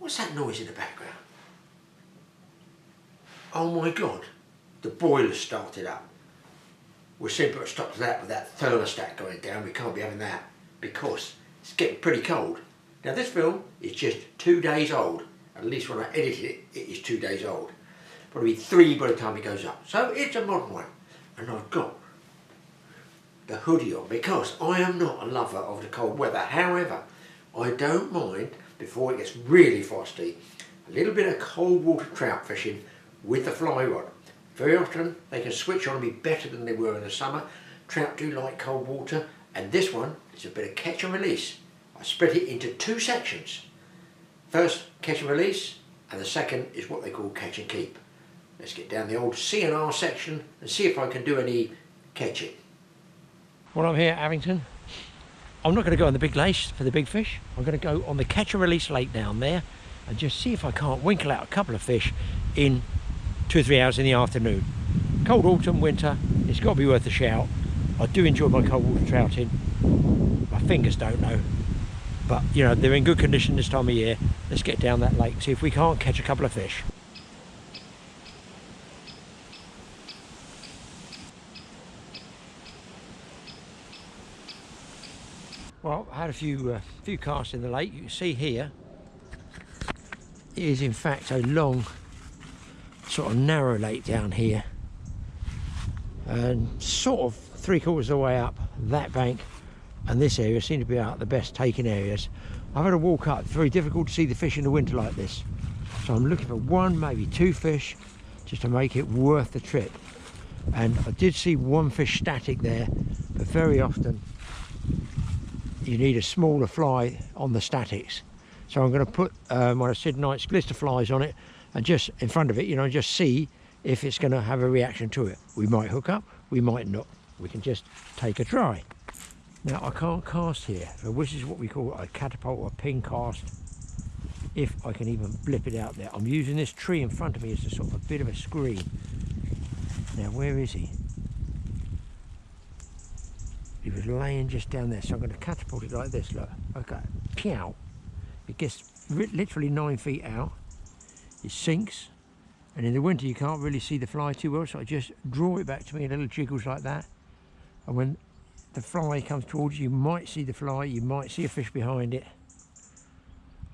What's that noise in the background? Oh my God, the boiler started up. We'll soon put a stop to that with that thermostat going down. We can't be having that because it's getting pretty cold. Now this film is just 2 days old. At least when I edited it, it is 2 days old. Probably 3 by the time it goes up. So it's a modern one. And I've got the hoodie on because I am not a lover of the cold weather. However, I don't mind, before it gets really frosty, a little bit of cold water trout fishing with the fly rod. Very often they can switch on and be better than they were in the summer. Trout do like cold water, and this one is a bit of catch and release. I split it into 2 sections. First, catch and release, and the second is what they call catch and keep. Let's get down the old C&R section and see if I can do any catching. Well, I'm here at Avington. I'm not going to go on the big lace for the big fish. I'm going to go on the catch and release lake down there and just see if I can't winkle out a couple of fish in 2 or 3 hours in the afternoon. Cold autumn, winter, it's got to be worth a shout. I do enjoy my cold water trouting. My fingers don't know. But, you know, they're in good condition this time of year. Let's get down that lake, see if we can't catch a couple of fish. Well, I had a few casts in the lake. You can see here, it is in fact a long, sort of narrow lake down here. And sort of 3/4 of the way up that bank and this area seem to be out the best taking areas. I've had to walk up. It's very difficult to see the fish in the winter like this. So I'm looking for 1, maybe 2 fish just to make it worth the trip. And I did see 1 fish static there, but very often you need a smaller fly on the statics. So I'm going to put one of Sid Knight's glister flies on it and just in front of it, you know, just see if it's going to have a reaction to it. We might hook up, we might not. We can just take a try. Now I can't cast here, so this is what we call a catapult or a pin cast, if I can even blip it out there. I'm using this tree in front of me as a sort of a bit of a screen. Now where is he? He was laying just down there, so I'm going to catapult it like this, look. Okay, pew. It gets literally 9 feet out. It sinks, and in the winter you can't really see the fly too well, so I just draw it back to me in little jiggles like that. And when the fly comes towards you, you might see the fly, you might see a fish behind it,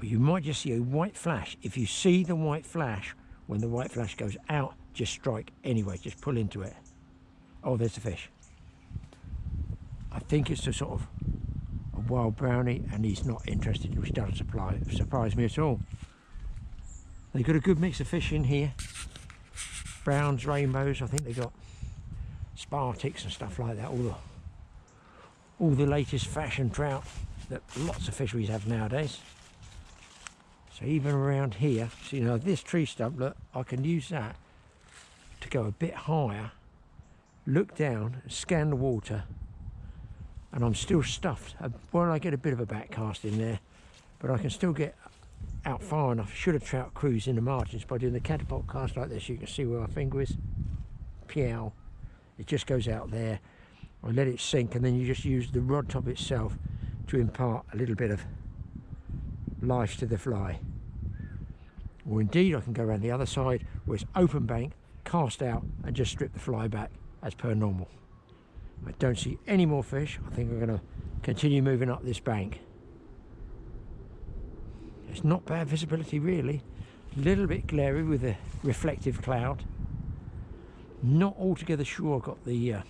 or you might just see a white flash. If you see the white flash, when the white flash goes out, just strike anyway, just pull into it. Oh, there's the fish. I think it's a sort of a wild brownie, and he's not interested, which doesn't surprise me at all. They've got a good mix of fish in here. Browns, rainbows, I think they've got Spartics and stuff like that. All the latest fashion trout that lots of fisheries have nowadays. So even around here, so you know, this tree stump, look, I can use that to go a bit higher, look down, scan the water, and I'm still stuffed. Well, I get a bit of a back cast in there, but I can still get out far enough. Should have trout cruise in the margins by doing the catapult cast like this. You can see where my finger is. Pew. It just goes out there. I let it sink, and then you just use the rod top itself to impart a little bit of life to the fly. Or indeed I can go around the other side where it's open bank, cast out, and just strip the fly back as per normal. I don't see any more fish. I think I'm going to continue moving up this bank. It's not bad visibility really. A little bit glary with a reflective cloud. Not altogether sure I've got the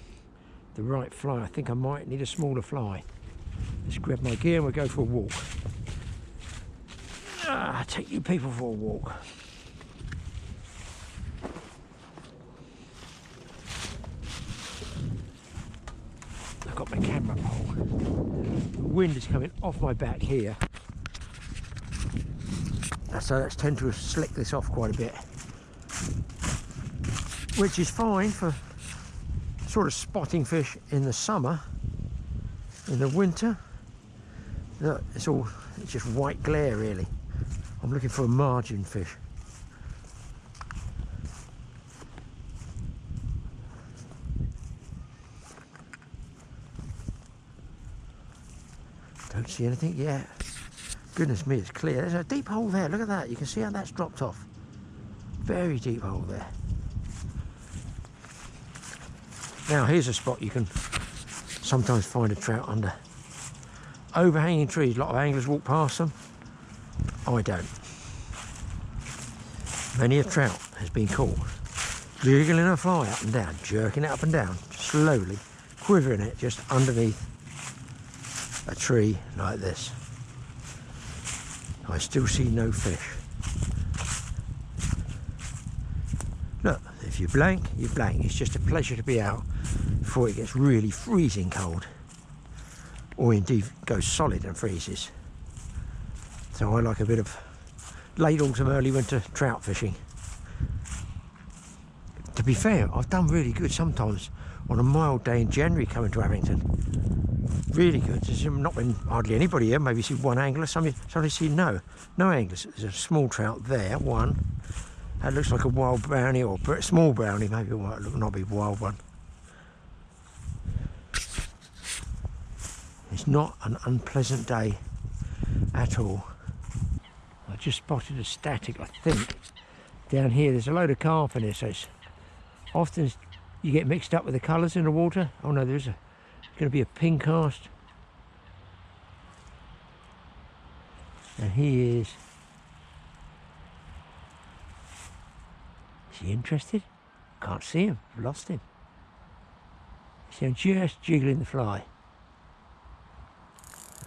right fly. I think I might need a smaller fly. Let's grab my gear and we'll go for a walk. Take you people for a walk. I've got my camera pole. The wind is coming off my back here, so that's tend to slick this off quite a bit, which is fine for sort of spotting fish in the summer. In the winter, look, it's just white glare really. I'm looking for a margin fish. Don't see anything yet. Goodness me, it's clear. There's a deep hole there. Look at that. You can see how that's dropped off. Very deep hole there. Now here's a spot you can sometimes find a trout under. Overhanging trees. A lot of anglers walk past them. I don't. Many a trout has been caught jiggling a fly up and down, jerking it up and down, slowly quivering it just underneath a tree like this. I still see no fish. Look, if you're blank, you're blank. It's just a pleasure to be out before it gets really freezing cold, or indeed goes solid and freezes. So I like a bit of late autumn, early winter trout fishing. To be fair, I've done really good sometimes on a mild day in January coming to Avington. Really good. There's not been hardly anybody here. Maybe see one angler. Somebody see no anglers. There's a small trout there, one. That looks like a wild brownie, or a small brownie. Maybe it might not be a wild one. It's not an unpleasant day at all. I just spotted a static, I think, down here. There's a load of carp in here, so it's often you get mixed up with the colours in the water. Oh no, there's going to be a pin cast. And he is. Is he interested? Can't see him. I've lost him. See, I'm just jiggling the fly.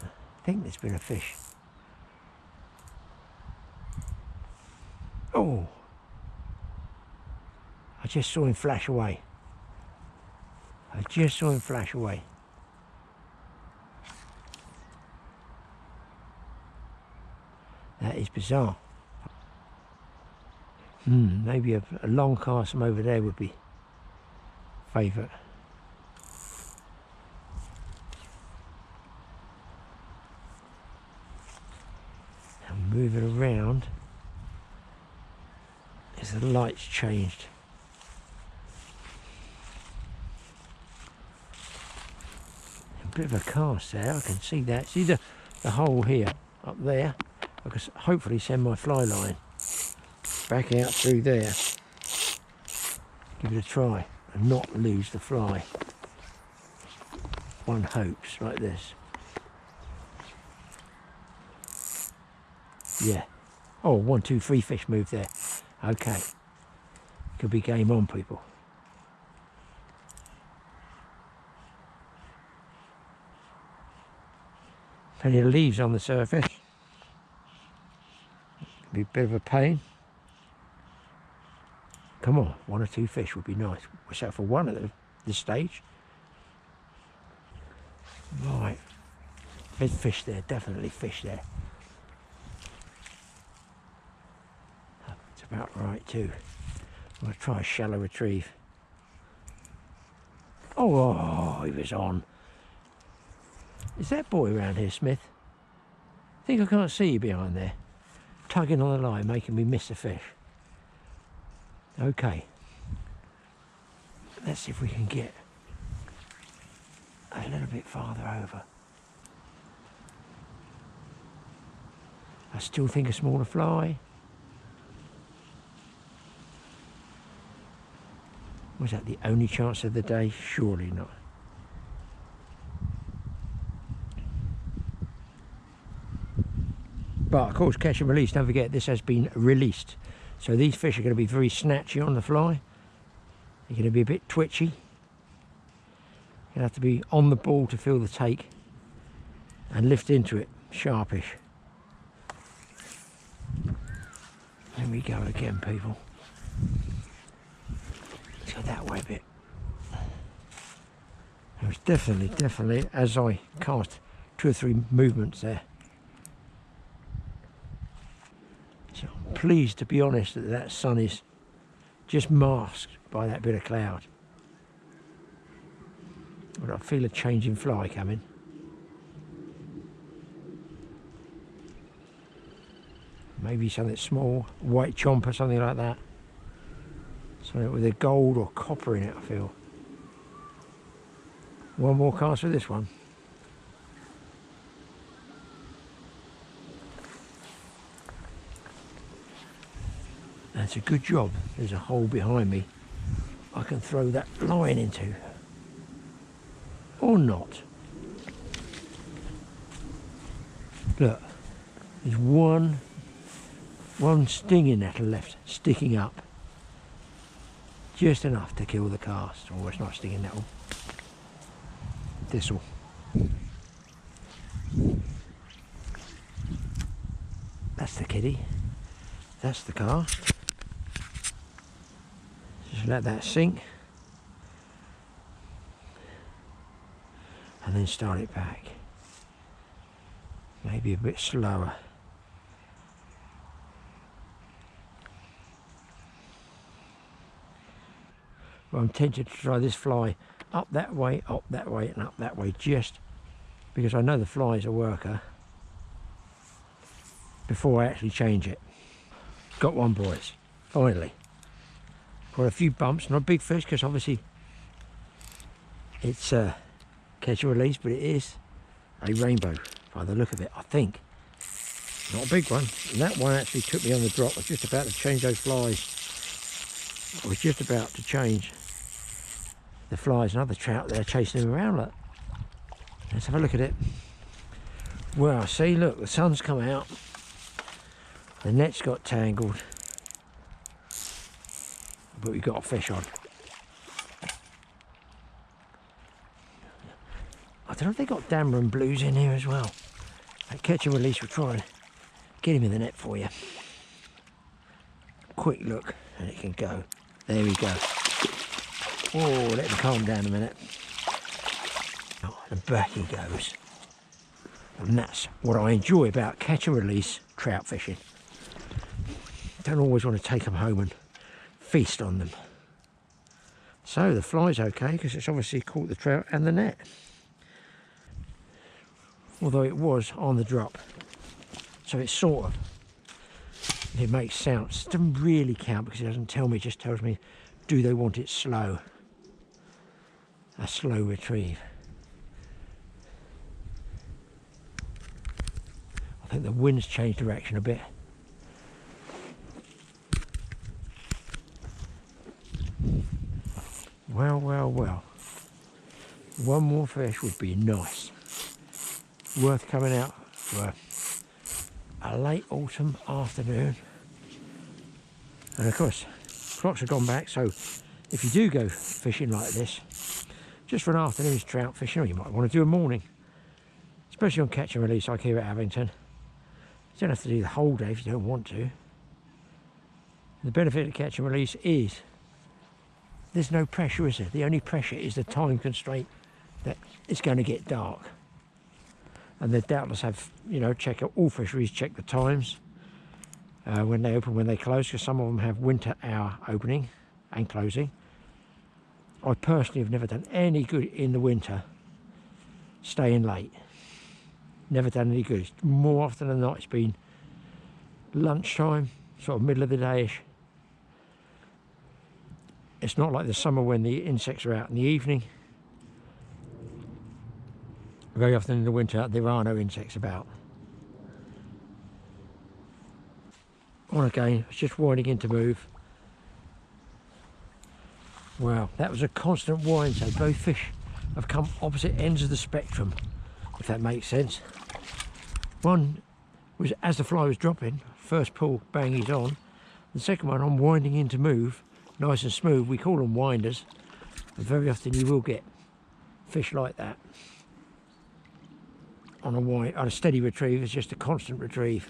I think there's been a fish. Oh! I just saw him flash away. I just saw him flash away. That is bizarre. Maybe a long cast from over there would be favourite. And moving around as the lights changed. A bit of a cast there, I can see that. See the hole here, up there. I can hopefully send my fly line back out through there. Give it a try and not lose the fly. One hopes, like this. Yeah. Oh, 1, 2, 3 fish moved there. Okay. Could be game on, people. Plenty of leaves on the surface. Be a bit of a pain. Come on, 1 or 2 fish would be nice. We're set for one at this stage. Right. There's fish there, definitely fish there. It's about right too. I'm going to try a shallow retrieve. Oh, he was on. Is that boy around here, Smith? I think I can't see you behind there. Tugging on the line, making me miss a fish. Okay. Let's see if we can get a little bit farther over. I still think a smaller fly. Was that the only chance of the day? Surely not. But of course, catch and release, don't forget this has been released. So these fish are going to be very snatchy on the fly. They're going to be a bit twitchy. You're going to have to be on the ball to feel the take and lift into it, sharpish. Here we go again, people. Let's go that way a bit. It was definitely, as I cast 2 or 3 movements there. So I'm pleased, to be honest, that that sun is just masked by that bit of cloud. But I feel a change in fly coming. Maybe something small, white chomper, something like that. Something with a gold or copper in it, I feel. One more cast with this one. That's a good job. There's a hole behind me I can throw that line into. Or not. Look, there's one stinging nettle left, sticking up. Just enough to kill the cast. Oh, it's not a stinging nettle. Thistle. That's the kiddie. That's the cast. Just let that sink. And then start it back. Maybe a bit slower. Well, I'm tempted to try this fly up that way, and up that way, just because I know the fly is a worker before I actually change it. Got one, boys, finally. Got a few bumps, not big fish, because obviously it's catch and release, but it is a rainbow by the look of it, I think. Not a big one. And that one actually took me on the drop. I was just about to change those flies. I was just about to change the flies, and other trout there chasing them around. Look, let's have a look at it. Well, see, look, the sun's come out, the net's got tangled, but we've got a fish on. I don't know if they got dammer and blues in here as well. At catch and release, we'll try and get him in the net for you. Quick look, and it can go. There we go. Oh, let him calm down a minute. Oh, and back he goes. And that's what I enjoy about catch and release trout fishing. Don't always want to take them home and feast on them. So the fly's okay, because it's obviously caught the trout and the net. Although it was on the drop. So it's sort of, it makes sounds. It doesn't really count because it doesn't tell me, it just tells me, do they want it slow? A slow retrieve. I think the wind's changed direction a bit. Well, well, well. One more fish would be nice. Worth coming out for a late autumn afternoon. And of course, clocks have gone back, so if you do go fishing like this, just for an afternoon's trout fishing, or you might want to do a morning, especially on catch and release like here at Avington. You don't have to do the whole day if you don't want to. The benefit of catch and release is there's no pressure, is there? The only pressure is the time constraint that it's going to get dark. And they doubtless have, you know, all fisheries check the times when they open, when they close, because some of them have winter hour opening and closing. I personally have never done any good in the winter staying late. Never done any good. More often than not, it's been lunchtime, sort of middle of the day-ish. It's not like the summer when the insects are out in the evening. Very often in the winter, there are no insects about. On again, it's just winding in to move. Wow, that was a constant wind, so both fish have come opposite ends of the spectrum, if that makes sense. One was as the fly was dropping, first pull, bang, he's on. The second one, I'm winding in to move, nice and smooth. We call them winders, and very often you will get fish like that. On a steady retrieve, it's just a constant retrieve.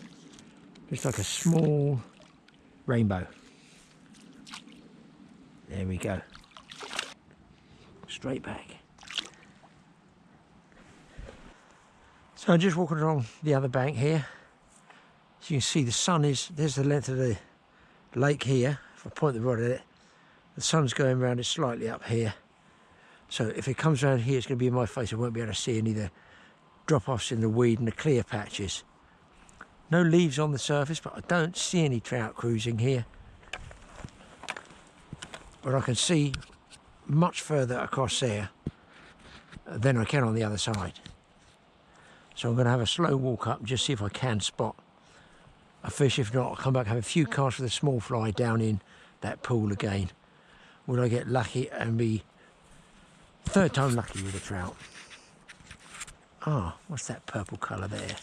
Just like a small rainbow. There we go. Straight back. So I'm just walking along the other bank here. So you can see the sun is, there's the length of the lake here. If I point the rod at it, the sun's going around it slightly up here. So if it comes around here, it's going to be in my face. I won't be able to see any of the drop-offs in the weed and the clear patches. No leaves on the surface, but I don't see any trout cruising here. But I can see much further across there than I can on the other side. So I'm going to have a slow walk up and just see if I can spot a fish. If not, I'll come back and have a few casts with a small fly down in that pool again. Will I get lucky and be third time lucky with a trout? Ah, what's that purple colour there?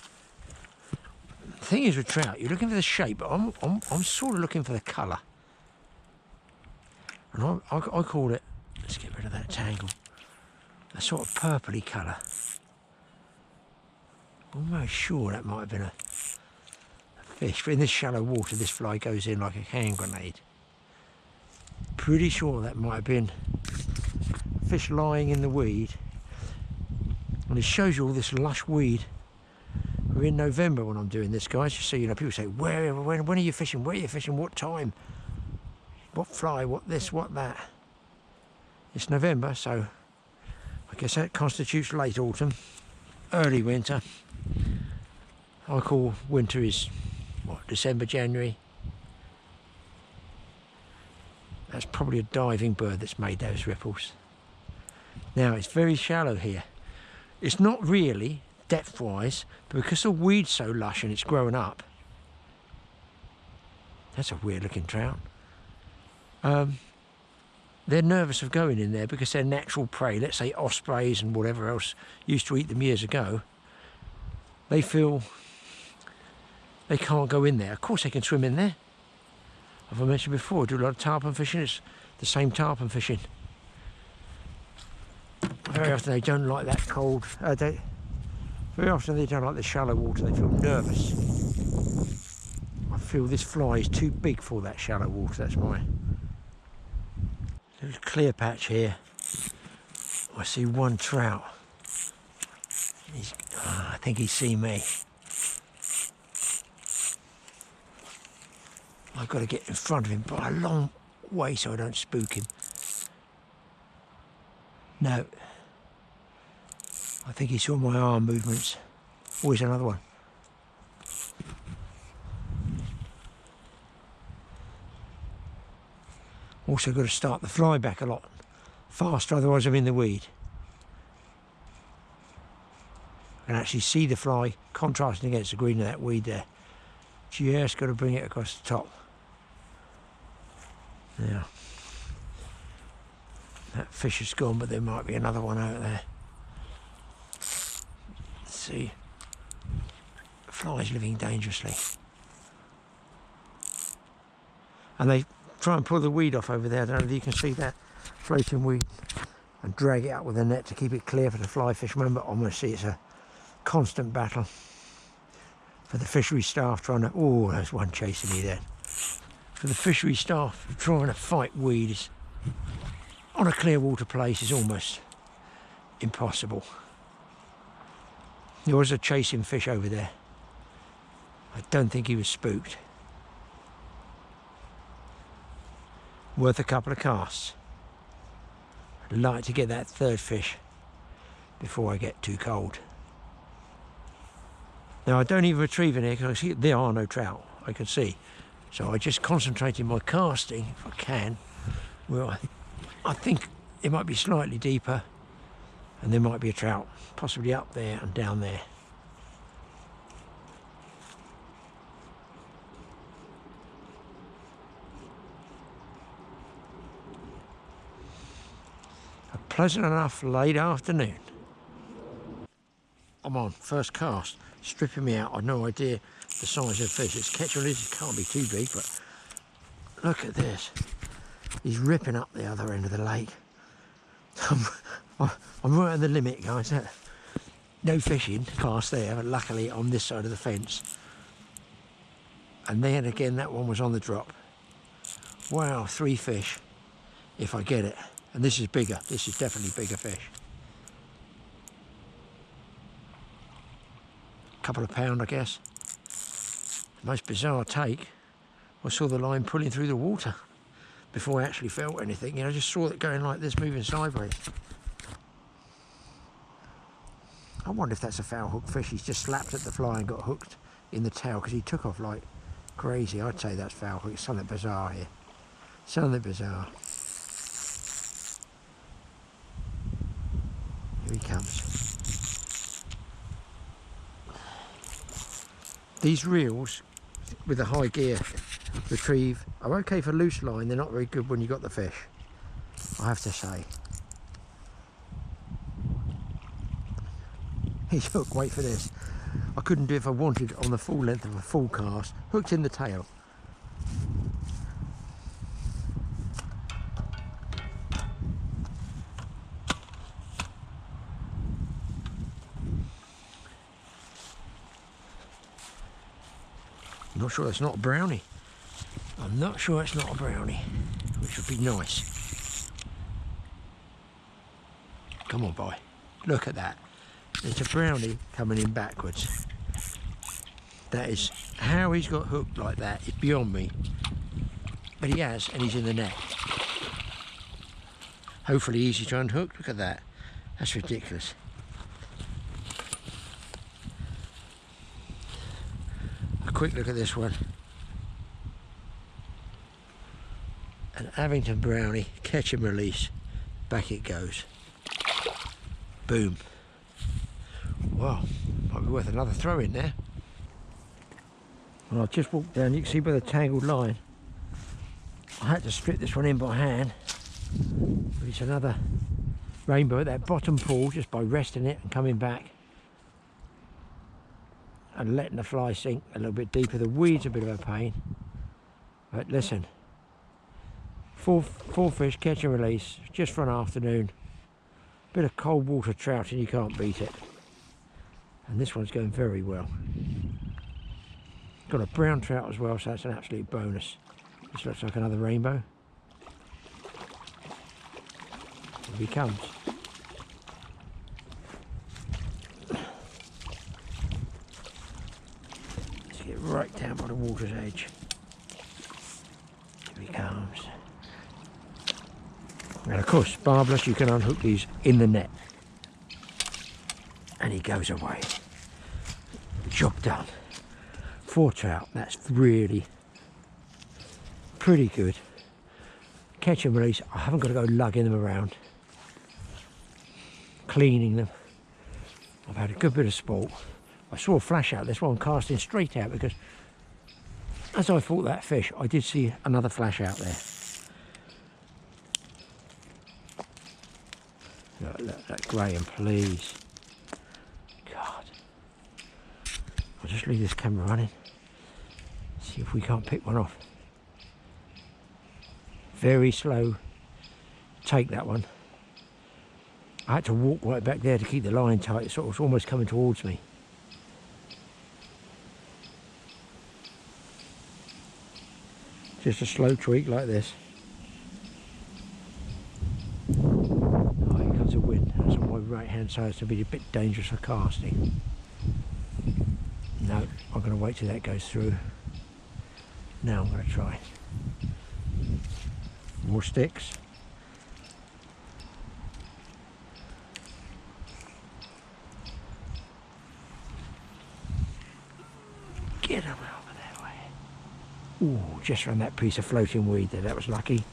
The thing is with trout, you're looking for the shape, but I'm sort of looking for the colour. And I call it, let's get rid of that tangle, a sort of purpley colour. Almost sure that might have been a fish, but in this shallow water this fly goes in like a hand grenade. Pretty sure that might have been a fish lying in the weed. And it shows you all this lush weed. We're in November when I'm doing this, guys, just so you know. People say, when are you fishing? Where are you fishing? What time? What fly? What this? What that? It's November, so I guess that constitutes late autumn, early winter. I call winter is, what, December, January. That's probably a diving bird that's made those ripples. Now, it's very shallow here. It's not really depth-wise, but because the weed's so lush and it's growing up. That's a weird-looking trout. They're nervous of going in there because they're natural prey. Let's say ospreys and whatever else used to eat them years ago. They feel they can't go in there. Of course they can swim in there. As I mentioned before, I do a lot of tarpon fishing. It's the same tarpon fishing. Very often they don't like that cold. Very often they don't like the shallow water. They feel nervous. I feel this fly is too big for that shallow water. That's my little clear patch here. I see one trout. I think he's seen me. I've got to get in front of him by a long way so I don't spook him. No. I think he saw my arm movements. Always another one. Also got to start the fly back a lot faster, otherwise I'm in the weed. I can actually see the fly contrasting against the green of that weed there. Just got to bring it across the top. Now, that fish is gone, but there might be another one out there. Let's see. The fly's living dangerously. And they try and pull the weed off over there. I don't know if you can see that floating weed, and drag it up with a net to keep it clear for the fly fishermen. But I'm going to see it's a constant battle for the fishery staff trying to... Oh, there's one chasing me there. For the fishery staff trying to fight weed on a clear water place is almost impossible. There was a chasing fish over there. I don't think he was spooked. Worth a couple of casts. I'd like to get that third fish before I get too cold. Now I don't even retrieve in here because I see there are no trout, I can see. So I just concentrate in my casting, if I can. Well, I think it might be slightly deeper and there might be a trout, possibly up there and down there. A pleasant enough late afternoon. I'm on, first cast, stripping me out. I've no idea the size of the fish. It's catch and release, it can't be too big, but look at this. He's ripping up the other end of the lake. I'm right at the limit, guys. No fishing past there, but luckily on this side of the fence. And then again, that one was on the drop. Wow, 3 fish, if I get it. And this is bigger. This is definitely bigger fish. Couple of pound, I guess. The most bizarre take, I saw the line pulling through the water before I actually felt anything. You know, I just saw it going like this, moving sideways. I wonder if that's a foul hook fish. He's just slapped at the fly and got hooked in the tail because he took off like crazy. I'd say that's foul hook. It's something bizarre here. Something bizarre. Here he comes. These reels with the high gear retrieve are okay for loose line. They're not very good when you got the fish, I have to say. He's hooked, wait for this. I couldn't do it if I wanted on the full length of a full cast. Hooked in the tail. I'm not sure it's not a brownie. I'm not sure it's not a brownie, which would be nice. Come on, boy. Look at that. It's a brownie coming in backwards. That is how he's got hooked like that. It's beyond me. But he has, and he's in the net. Hopefully easy to unhook. Look at that. That's ridiculous. A quick look at this one. An Avington brownie, catch and release. Back it goes. Boom. Wow, might be worth another throw in there. Well, I've just walked down, you can see by the tangled line. I had to strip this one in by hand. But it's another rainbow at that bottom pool just by resting it and coming back. And letting the fly sink a little bit deeper. The weed's a bit of a pain. But listen, full fish, catch and release, just for an afternoon. Bit of cold water trout and you can't beat it. And this one's going very well. Got a brown trout as well, so that's an absolute bonus. This looks like another rainbow. Here he comes. Let's get right down by the water's edge. Here he comes. And of course, barbless, you can unhook these in the net. And he goes away. Job done. 4 trout, that's really pretty good. Catch and release, I haven't got to go lugging them around, cleaning them. I've had a good bit of sport. I saw a flash out, this one casting straight out because as I fought that fish, I did see another flash out there. Look, Graham, please. God. I'll just leave this camera running. See if we can't pick one off. Very slow take, that one. I had to walk right back there to keep the line tight. It sort of was almost coming towards me. Just a slow tweak like this. Oh, here comes a wind. That's on my right hand side. It's going to be a bit dangerous for casting. No, I'm going to wait till that goes through. Now I'm going to try. More sticks. Get them over that way. Ooh, just around that piece of floating weed there. That was lucky.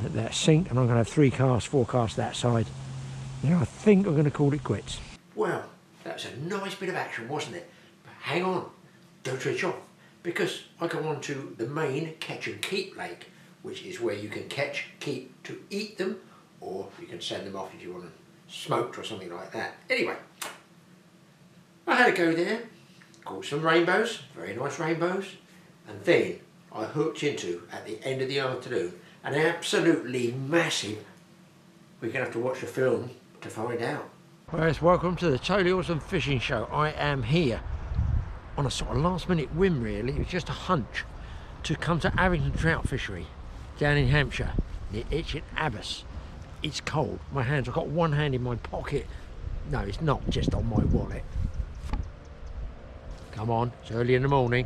Let that sink, and I'm going to have 3 casts, 4 casts that side. Now I think I'm going to call it quits. Well, that was a nice bit of action, wasn't it? But hang on, don't switch off, because I go on to the main catch and keep lake, which is where you can catch, keep to eat them, or you can send them off if you want them smoked or something like that. Anyway, I had a go there, caught some rainbows, very nice rainbows, and then I hooked into, at the end of the afternoon, an absolutely massive, we're going to have to watch the film to find out. Well, yes, welcome to the Totally Awesome Fishing Show. I am here on a sort of last minute whim really. It was just a hunch to come to Avington Trout Fishery down in Hampshire, near Itchin Abbas. It's cold, my hands, I've got one hand in my pocket. No, it's not just on my wallet. Come on, it's early in the morning.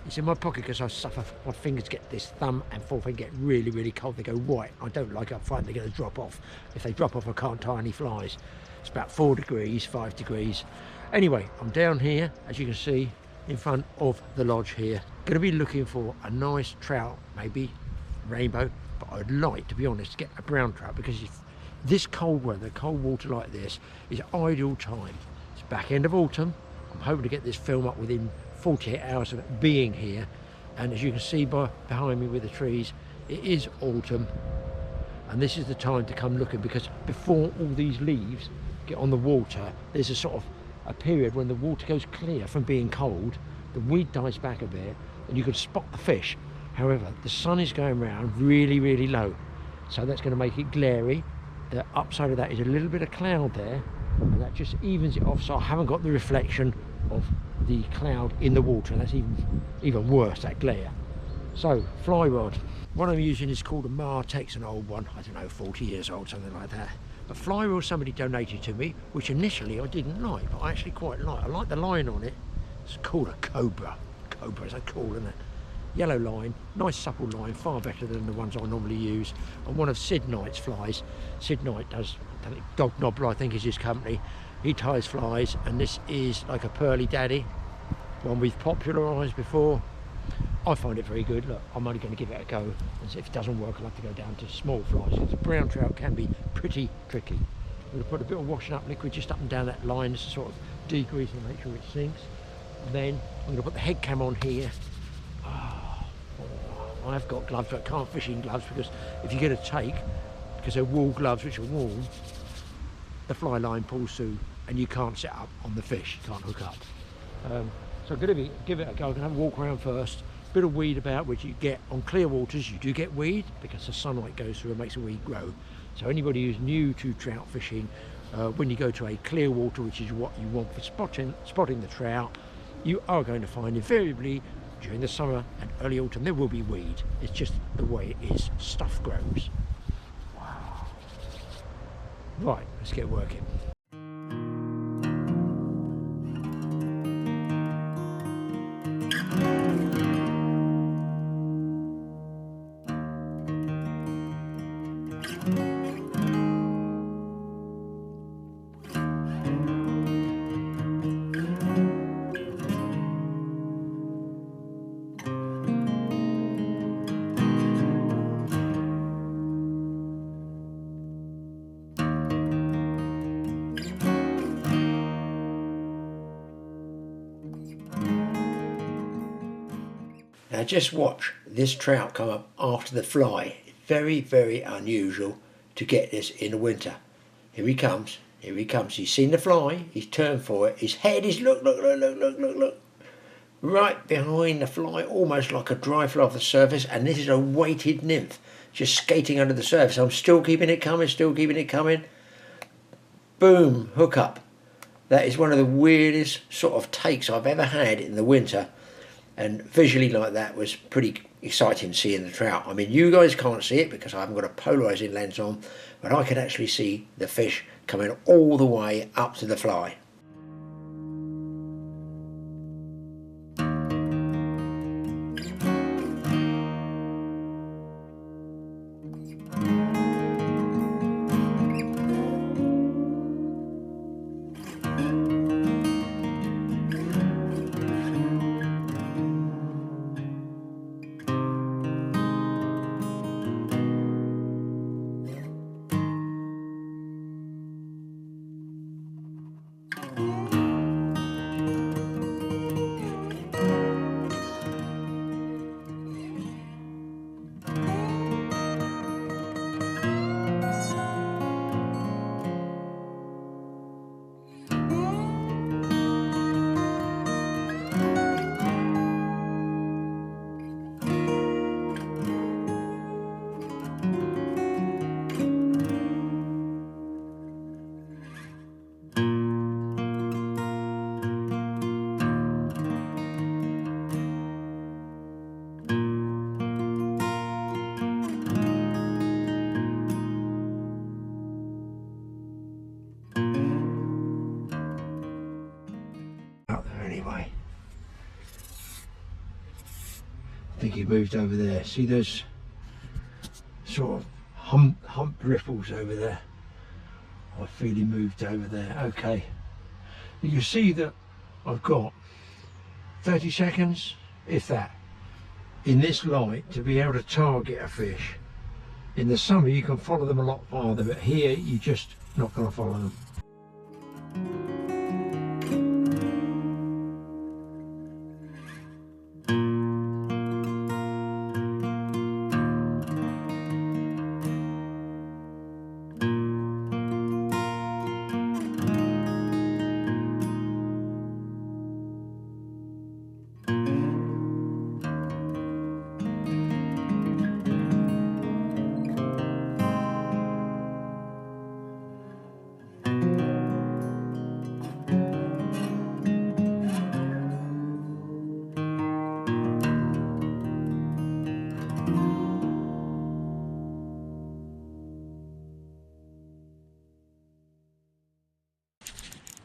It's in my pocket because I suffer, my fingers get, this thumb and forefinger get really, really cold. They go white. I don't like it up front, they're going to drop off. If they drop off, I can't tie any flies. It's about 4 degrees, 5 degrees. Anyway, I'm down here, as you can see, in front of the lodge here. Going to be looking for a nice trout, maybe rainbow, but I'd like, to be honest, to get a brown trout, because if this cold weather, cold water like this, is ideal time. It's back end of autumn. I'm hoping to get this film up within 48 hours of it being here. And as you can see behind me with the trees, it is autumn, and this is the time to come looking, because before all these leaves get on the water, there's a sort of a period when the water goes clear from being cold, the weed dies back a bit, and you can spot the fish. However, the sun is going round really, really low, so that's going to make it glary. The upside of that is a little bit of cloud there, and that just evens it off, so I haven't got the reflection of the cloud in the water, and that's even worse, that glare. So, fly rod. What I'm using is called a Martex, an old one, I don't know, 40 years old, something like that. A fly rod somebody donated to me, which initially I didn't like, but I actually quite like. I like the line on it. It's called a Cobra. Cobra is so cool, isn't it? Yellow line, nice supple line, far better than the ones I normally use. And one of Sid Knight's flies. Sid Knight does, I think, Dog Knobbler, I think is his company. He ties flies, and this is like a Pearly Daddy, one we've popularised before. I find it very good. Look, I'm only going to give it a go, and if it doesn't work, I'll have to go down to small flies, because brown trout can be pretty tricky. I'm going to put a bit of washing up liquid just up and down that line, just to sort of degrease and make sure it sinks. And then I'm going to put the head cam on here. I've got gloves, but I can't fish in gloves, because if you get a take, because they're wool gloves which are warm, the fly line pulls through and you can't set up on the fish, you can't hook up. So I'm going to give it a go. I'm going to have a walk around first. Bit of weed about, which you get on clear waters. You do get weed because the sunlight goes through and makes the weed grow. So anybody who's new to trout fishing, when you go to a clear water, which is what you want for spotting the trout, you are going to find invariably during the summer and early autumn there will be weed. It's just the way it is. Stuff grows. Wow. Right, let's get working. Now just watch this trout come up after the fly. Very, very unusual to get this in the winter. Here he comes, here he comes. He's seen the fly, he's turned for it. His head is, look, right behind the fly, almost like a dry fly off the surface. And this is a weighted nymph, just skating under the surface. I'm still keeping it coming, still keeping it coming. Boom, hook up. That is one of the weirdest sort of takes I've ever had in the winter. And visually like that was pretty exciting seeing the trout. I mean, you guys can't see it because I haven't got a polarizing lens on, but I could actually see the fish coming all the way up to the fly. Anyway, I think he moved over there. See those sort of hump ripples over there? I feel he moved over there. Okay, you can see that I've got 30 seconds, if that, in this light to be able to target a fish. In the summer you can follow them a lot farther, but here you're just not going to follow them.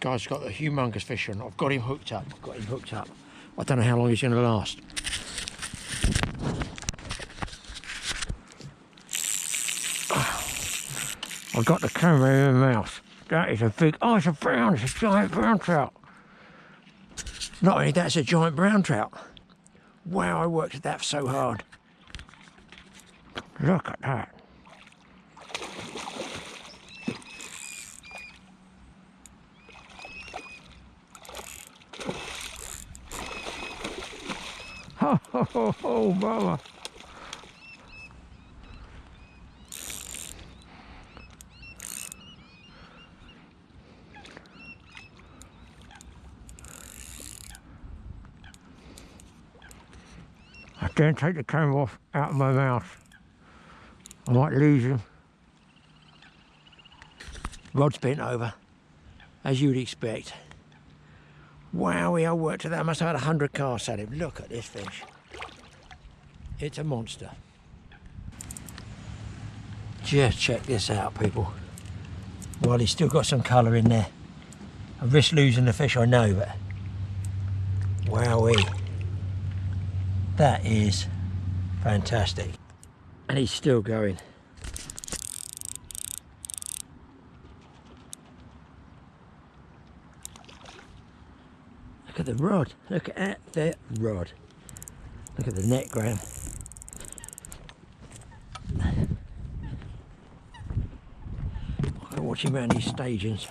guy's got a humongous fish on. I've got him hooked up. I don't know how long he's going to last. I've got the camera in my mouth. That is a big, oh, it's a giant brown trout. Not only that, it's a giant brown trout. Wow, I worked at that so hard. Look at that. Ho, ho, ho, ho, brother. I can't take the camera off out of my mouth. I might lose him. Rod's bent over, as you would expect. Wowie, I worked at that. I must have had 100 casts at him. Look at this fish. It's a monster. Just check this out, people. Well, he's still got some colour in there. I risk losing the fish, I know, but wowie. That is fantastic. And he's still going. Look at the rod. Look at the rod. Look at the net, Graham. I can watch him around these stagings.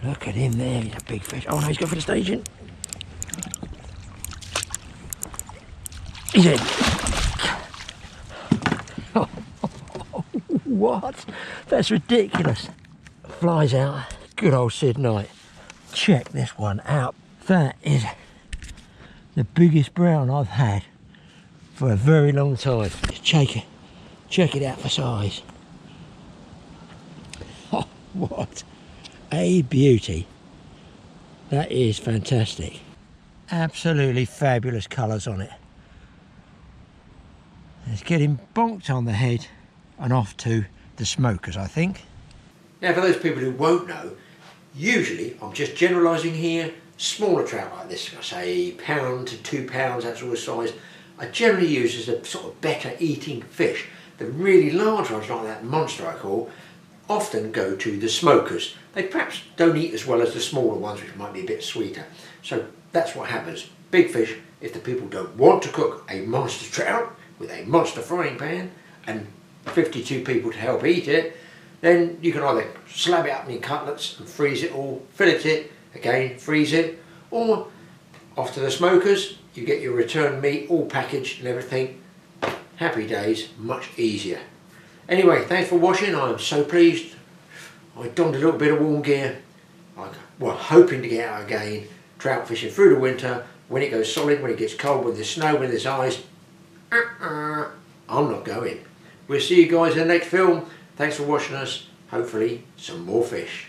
Look at him there. He's a big fish. Oh no, he's going for the staging. He's in. What? That's ridiculous. Flies out. Good old Sid Knight. Check this one out. That is the biggest brown I've had for a very long time. Just check it out for size. Oh, what a beauty. That is fantastic. Absolutely fabulous colours on it. It's getting bonked on the head and off to the smokers, I think. Now, for those people who won't know, usually I'm just generalising here, smaller trout like this, I say £1 to £2, that sort of size, I generally use as a sort of better eating fish. The really large ones, like that monster I call, often go to the smokers. They perhaps don't eat as well as the smaller ones, which might be a bit sweeter. So that's what happens. Big fish, if the people don't want to cook a monster trout with a monster frying pan and 52 people to help eat it, then you can either slab it up in cutlets and freeze it all, fillet it, again freeze it, or off to the smokers, you get your return meat all packaged and everything. Happy days, much easier. Anyway, thanks for watching. I am so pleased. I donned a little bit of warm gear. Well, hoping to get out again, trout fishing through the winter. When it goes solid, when it gets cold, when there's snow, when there's ice, I'm not going. We'll see you guys in the next film. Thanks for watching us. Hopefully some more fish.